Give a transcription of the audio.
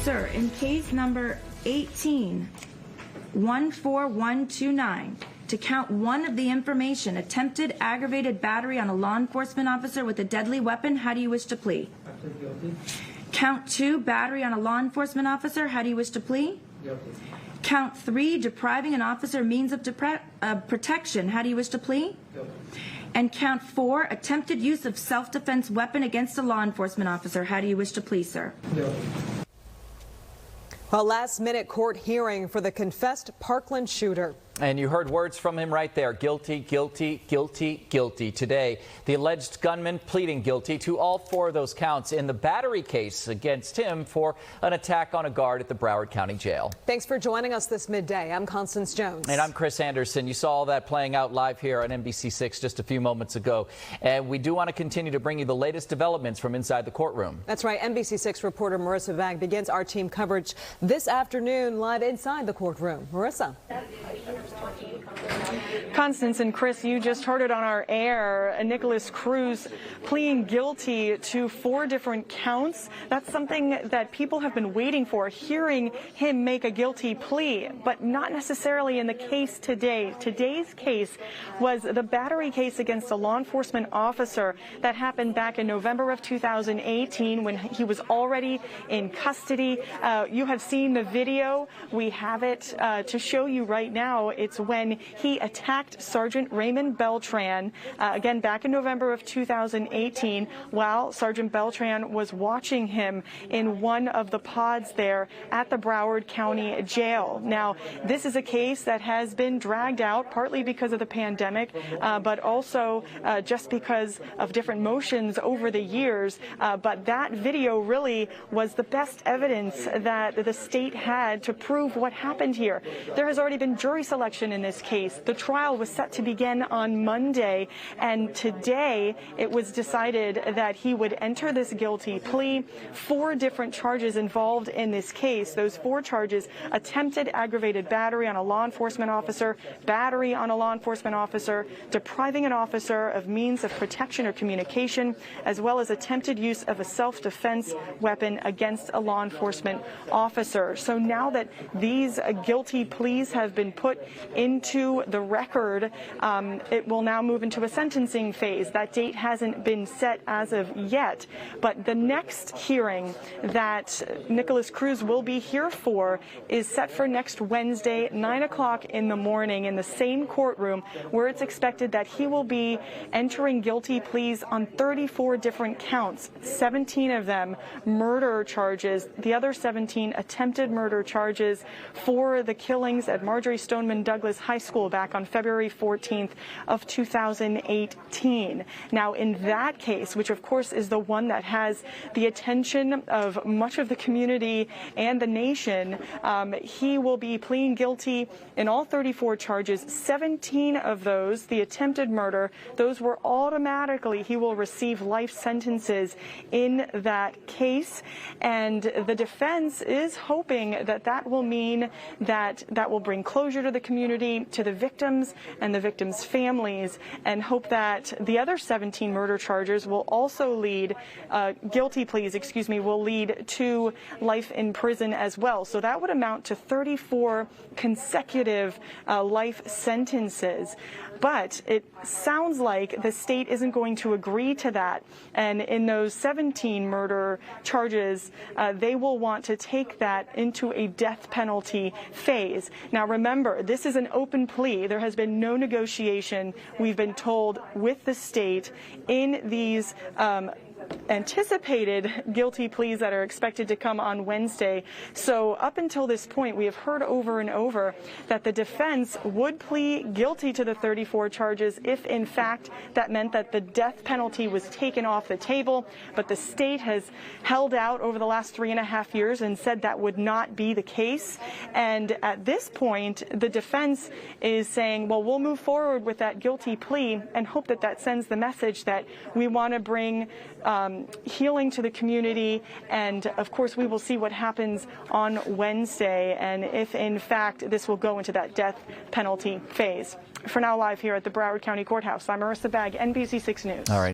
Sir, in case number 18-14129, to count one of the information, attempted aggravated battery on a law enforcement officer with a deadly weapon, how do you wish to plead? I plead guilty. Count 2, battery on a law enforcement officer, how do you wish to plead? Guilty. Count 3, depriving an officer means of protection, how do you wish to plead? Guilty. And count 4, attempted use of self-defense weapon against a law enforcement officer, how do you wish to plead, sir? Guilty. A last-minute court hearing for the confessed Parkland shooter. And you heard words from him right there. Guilty, guilty, guilty, guilty. Today, the alleged gunman pleading guilty to all 4 of those counts in the battery case against him for an attack on a guard at the Broward County Jail. Thanks for joining us this midday. I'm Constance Jones. And I'm Chris Anderson. You saw all that playing out live here on NBC6 just a few moments ago. And we do want to continue to bring you the latest developments from inside the courtroom. That's right. NBC6 reporter Marissa Bagg begins our team coverage this afternoon live inside the courtroom. Marissa. Constance and Chris, you just heard it on our air. Nicholas CRUZ pleading guilty to 4 different counts. That's something that people have been waiting for, hearing him make a guilty plea, but not necessarily in the case today. Today's case was the battery case against a law enforcement officer that happened back in November of 2018 when he was already in custody. You have seen the video. We have it to show you right now. It's when he attacked Sergeant Raymond Beltran, again back in November of 2018, while Sergeant Beltran was watching him in one of the pods there at the Broward County Jail. Now, this is a case that has been dragged out partly because of the pandemic, but also just because of different motions over the years. But that video really was the best evidence that the state had to prove what happened here. There has already been jury selection in this case. The trial was set to begin on Monday, and today it was decided that he would enter this guilty plea. 4 different charges involved in this case. Those 4 charges: attempted aggravated battery on a law enforcement officer, battery on a law enforcement officer, depriving an officer of means of protection or communication, as well as attempted use of a self-defense weapon against a law enforcement officer. So now that these guilty pleas have been put into the record, it will now move into a sentencing phase. That date hasn't been set as of yet, but the next hearing that Nicholas CRUZ will be here for is set for next Wednesday, 9 o'clock in the morning, in the same courtroom, where it's expected that he will be entering guilty pleas on 34 different counts, 17 of them murder charges, the other 17 attempted murder charges for the killings at Marjory Stoneman Douglas High School back on February 14th of 2018. Now, in that case, which of course is the one that has the attention of much of the community and the nation, he will be pleading guilty in all 34 charges. 17 of those, the attempted murder, those were automatically, he will receive life sentences in that case. And the defense is hoping that that will mean that that will bring closure to the community, to the victims and the victims' families, and hope that the other 17 murder charges will also lead, guilty pleas, will lead to life in prison as well. So that would amount to 34 consecutive life sentences. But it sounds like the state isn't going to agree to that. And in those 17 murder charges, they will want to take that into a death penalty phase. Now, remember, this is an open plea. There has been no negotiation, we've been told, with the state in these anticipated guilty pleas that are expected to come on Wednesday. So up until this point, we have heard over and over that the defense would plead guilty to the 34 charges if, in fact, that meant that the death penalty was taken off the table. But the state has held out over the last 3.5 years and said that would not be the case. And at this point, the defense is saying, well, we'll move forward with that guilty plea and hope that that sends the message that we want to bring healing to the community. And of course, we will see what happens on Wednesday and if in fact this will go into that death penalty phase. For now, live here at the Broward County Courthouse, I'm Marissa Bagg, NBC6 News. All right.